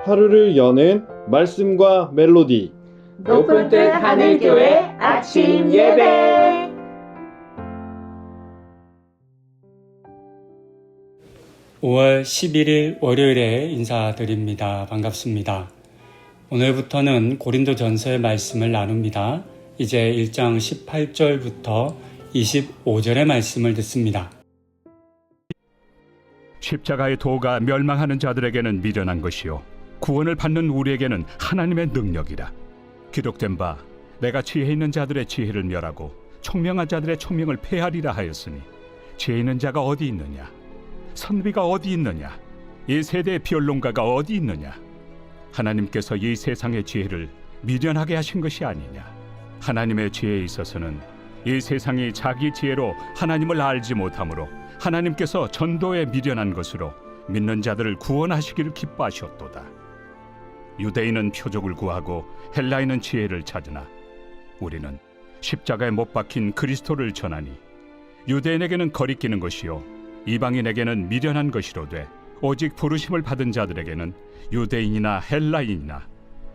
하루를 여는 말씀과 멜로디. 높은 뜻 하늘교회 아침 예배. (5월 11일) 월요일에 인사드립니다. 반갑습니다. 오늘부터는 고린도전서의 말씀을 나눕니다. 이제 1장 18절부터 25절의 말씀을 듣습니다. 십자가의 도가 멸망하는 자들에게는 미련한 것이요 구원을 받는 우리에게는 하나님의 능력이라. 기록된 바 내가 지혜 있는 자들의 지혜를 멸하고 총명한 자들의 총명을 폐하리라 하였으니 지혜 있는 자가 어디 있느냐, 선비가 어디 있느냐, 이 세대의 변론가가 어디 있느냐. 하나님께서 이 세상의 지혜를 미련하게 하신 것이 아니냐. 하나님의 지혜에 있어서는 이 세상이 자기 지혜로 하나님을 알지 못하므로 하나님께서 전도에 미련한 것으로 믿는 자들을 구원하시기를 기뻐하셨도다. 유대인은 표적을 구하고 헬라인은 지혜를 찾으나 우리는 십자가에 못 박힌 그리스도를 전하니 유대인에게는 거리끼는 것이요 이방인에게는 미련한 것이로되 오직 부르심을 받은 자들에게는 유대인이나 헬라인이나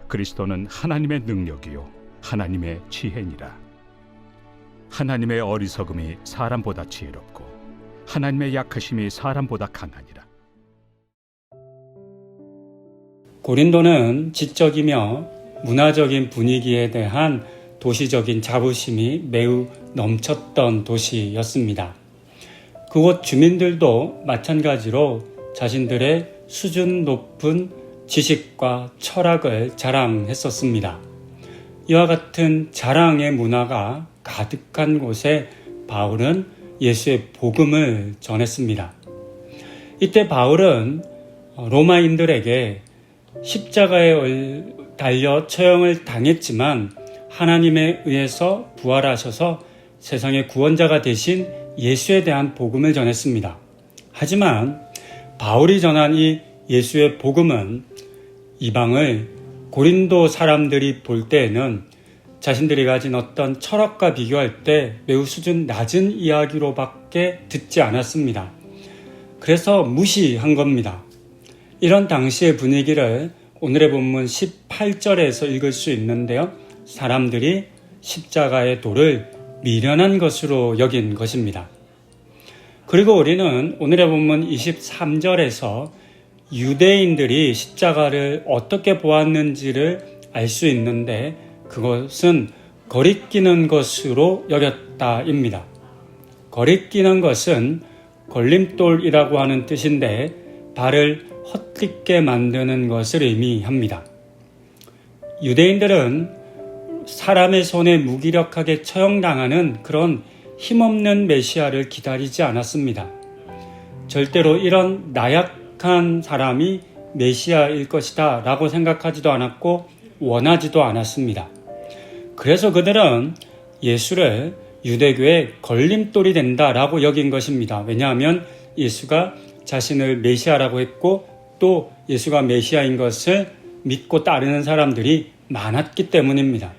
그리스도는 하나님의 능력이요 하나님의 지혜니라. 하나님의 어리석음이 사람보다 지혜롭고 하나님의 약하심이 사람보다 강하니라. 고린도는 지적이며 문화적인 분위기에 대한 도시적인 자부심이 매우 넘쳤던 도시였습니다. 그곳 주민들도 마찬가지로 자신들의 수준 높은 지식과 철학을 자랑했었습니다. 이와 같은 자랑의 문화가 가득한 곳에 바울은 예수의 복음을 전했습니다. 이때 바울은 로마인들에게 십자가에 달려 처형을 당했지만 하나님에 의해서 부활하셔서 세상의 구원자가 되신 예수에 대한 복음을 전했습니다. 하지만 바울이 전한 이 예수의 복음은 이방을 고린도 사람들이 볼 때에는 자신들이 가진 어떤 철학과 비교할 때 매우 수준 낮은 이야기로밖에 듣지 않았습니다. 그래서 무시한 겁니다. 이런 당시의 분위기를 오늘의 본문 18절에서 읽을 수 있는데요. 사람들이 십자가의 도를 미련한 것으로 여긴 것입니다. 그리고 우리는 오늘의 본문 23절에서 유대인들이 십자가를 어떻게 보았는지를 알 수 있는데 그것은 거리끼는 것으로 여겼다입니다. 거리끼는 것은 걸림돌이라고 하는 뜻인데 발을 헛디게 만드는 것을 의미합니다. 유대인들은 사람의 손에 무기력하게 처형당하는 그런 힘없는 메시아를 기다리지 않았습니다. 절대로 이런 나약한 사람이 메시아일 것이다 라고 생각하지도 않았고 원하지도 않았습니다. 그래서 그들은 예수를 유대교의 걸림돌이 된다라고 여긴 것입니다. 왜냐하면 예수가 자신을 메시아라고 했고 또 예수가 메시아인 것을 믿고 따르는 사람들이 많았기 때문입니다.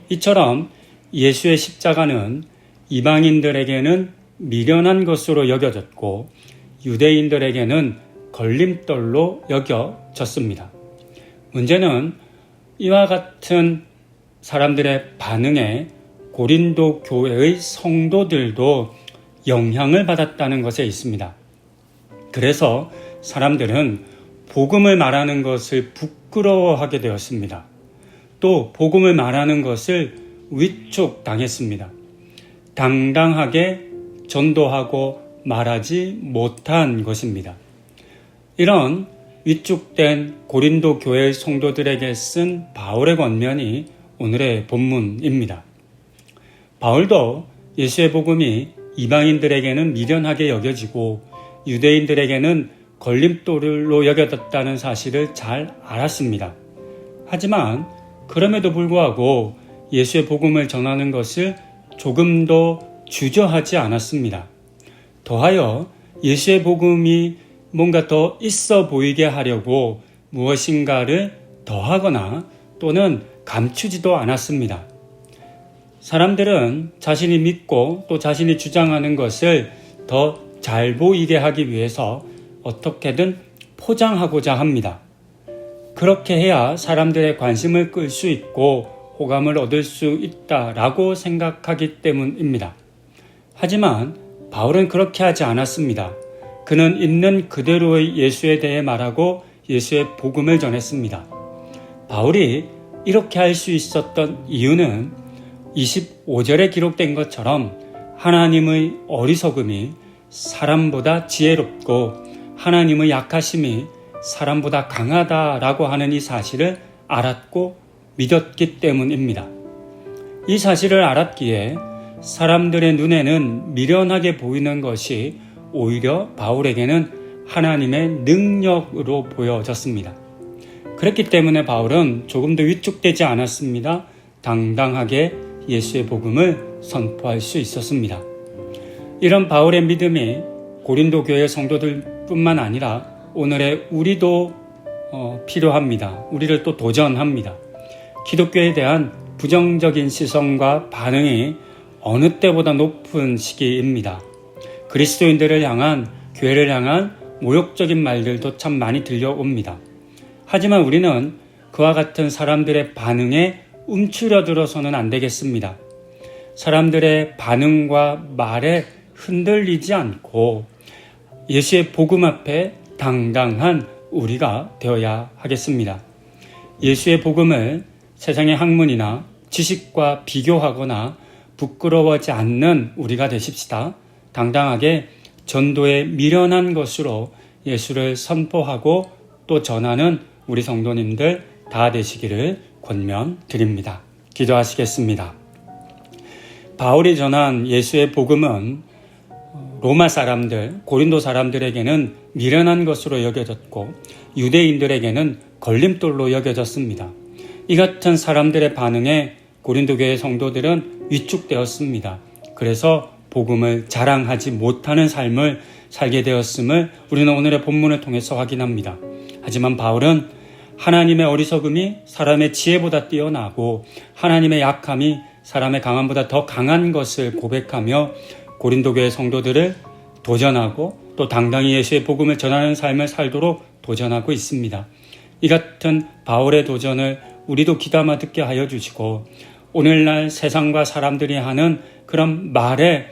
이처럼 예수의 십자가는 이방인들에게는 미련한 것으로 여겨졌고 유대인들에게는 걸림돌로 여겨졌습니다. 문제는 이와 같은 사람들의 반응에 고린도 교회의 성도들도 영향을 받았다는 것에 있습니다. 그래서 사람들은 복음을 말하는 것을 부끄러워하게 되었습니다. 또 복음을 말하는 것을 위축당했습니다. 당당하게 전도하고 말하지 못한 것입니다. 이런 위축된 고린도 교회 성도들에게 쓴 바울의 권면이 오늘의 본문입니다. 바울도 예수의 복음이 이방인들에게는 미련하게 여겨지고 유대인들에게는 걸림돌로 여겨졌다는 사실을 잘 알았습니다. 하지만 그럼에도 불구하고 예수의 복음을 전하는 것을 조금도 주저하지 않았습니다. 더하여 예수의 복음이 뭔가 더 있어 보이게 하려고 무엇인가를 더하거나 또는 감추지도 않았습니다. 사람들은 자신이 믿고 또 자신이 주장하는 것을 더 잘 보이게 하기 위해서 어떻게든 포장하고자 합니다. 그렇게 해야 사람들의 관심을 끌 수 있고 호감을 얻을 수 있다라고 생각하기 때문입니다. 하지만 바울은 그렇게 하지 않았습니다. 그는 있는 그대로의 예수에 대해 말하고 예수의 복음을 전했습니다. 바울이 이렇게 할 수 있었던 이유는 25절에 기록된 것처럼 하나님의 어리석음이 사람보다 지혜롭고 하나님의 약하심이 사람보다 강하다라고 하는 이 사실을 알았고 믿었기 때문입니다. 이 사실을 알았기에 사람들의 눈에는 미련하게 보이는 것이 오히려 바울에게는 하나님의 능력으로 보여졌습니다. 그렇기 때문에 바울은 조금도 위축되지 않았습니다. 당당하게 예수의 복음을 선포할 수 있었습니다. 이런 바울의 믿음이 고린도 교회 성도들뿐만 아니라 오늘의 우리도 필요합니다. 우리를 또 도전합니다. 기독교에 대한 부정적인 시선과 반응이 어느 때보다 높은 시기입니다. 그리스도인들을 향한, 교회를 향한 모욕적인 말들도 참 많이 들려옵니다. 하지만 우리는 그와 같은 사람들의 반응에 움츠러들어서는 안 되겠습니다. 사람들의 반응과 말에 흔들리지 않고 예수의 복음 앞에 당당한 우리가 되어야 하겠습니다. 예수의 복음을 세상의 학문이나 지식과 비교하거나 부끄러워하지 않는 우리가 되십시다. 당당하게 전도에 미련한 것으로 예수를 선포하고 또 전하는 우리 성도님들 다 되시기를 권면드립니다. 기도하시겠습니다. 바울이 전한 예수의 복음은 로마 사람들, 고린도 사람들에게는 미련한 것으로 여겨졌고 유대인들에게는 걸림돌로 여겨졌습니다. 이 같은 사람들의 반응에 고린도 교회 성도들은 위축되었습니다. 그래서 복음을 자랑하지 못하는 삶을 살게 되었음을 우리는 오늘의 본문을 통해서 확인합니다. 하지만 바울은 하나님의 어리석음이 사람의 지혜보다 뛰어나고 하나님의 약함이 사람의 강함보다 더 강한 것을 고백하며 고린도 교회 성도들을 도전하고 또 당당히 예수의 복음을 전하는 삶을 살도록 도전하고 있습니다. 이 같은 바울의 도전을 우리도 귀담아 듣게 하여 주시고 오늘날 세상과 사람들이 하는 그런 말에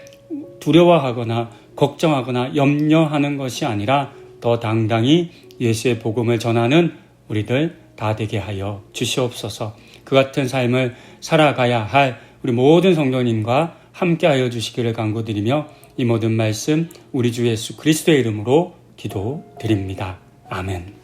두려워하거나 걱정하거나 염려하는 것이 아니라 더 당당히 예수의 복음을 전하는 우리들 다 되게 하여 주시옵소서. 그 같은 삶을 살아가야 할 우리 모든 성도님과 함께 하여 주시기를 간구드리며 이 모든 말씀 우리 주 예수 그리스도의 이름으로 기도드립니다. 아멘.